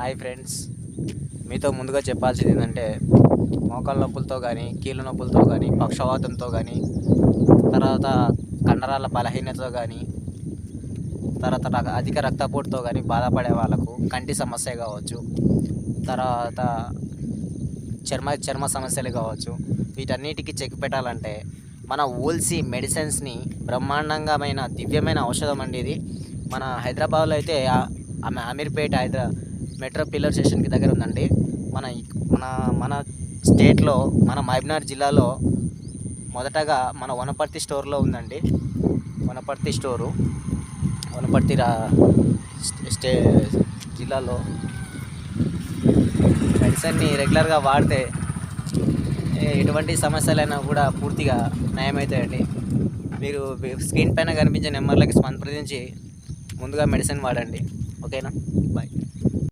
Hi friends, మీతో ముందుగా చెప్పాల్సింది ఏంటంటే మోకాళ్ళ నొప్పులతో కానీ కీళ్ళ నొప్పులతో కానీ పక్షవాతంతో కానీ తర్వాత కండరాల బలహీనతతో కానీ తర్వాత అధిక రక్తపోటుతో కానీ బాధపడే వాళ్ళకు కంటి సమస్య కావచ్చు, తర్వాత చర్మ సమస్యలు కావచ్చు, వీటన్నిటికీ చెక్ పెట్టాలంటే మన ఓల్సీ మెడిసిన్స్ని బ్రహ్మాండంగామైన దివ్యమైన ఔషధం అండి ఇది. మన హైదరాబాద్లో అయితే అమీర్పేట మెట్రో పిల్లర్ స్టేషన్కి దగ్గర ఉందండి. మన మన మన స్టేట్లో మన మహబూబ్నగర్ జిల్లాలో మొదటగా మన వనపర్తి స్టోర్లో ఉందండి. వనపర్తి స్టోరు వనపర్తి జిల్లాలో మెడిసిన్ని రెగ్యులర్గా వాడితే ఎటువంటి సమస్యలైనా కూడా పూర్తిగా నయమవుతాయండి. మీరు స్క్రీన్ పైన కనిపించే నెంబర్లకి సంప్రదించి ముందుగా మెడిసిన్ వాడండి. ఓకేనా?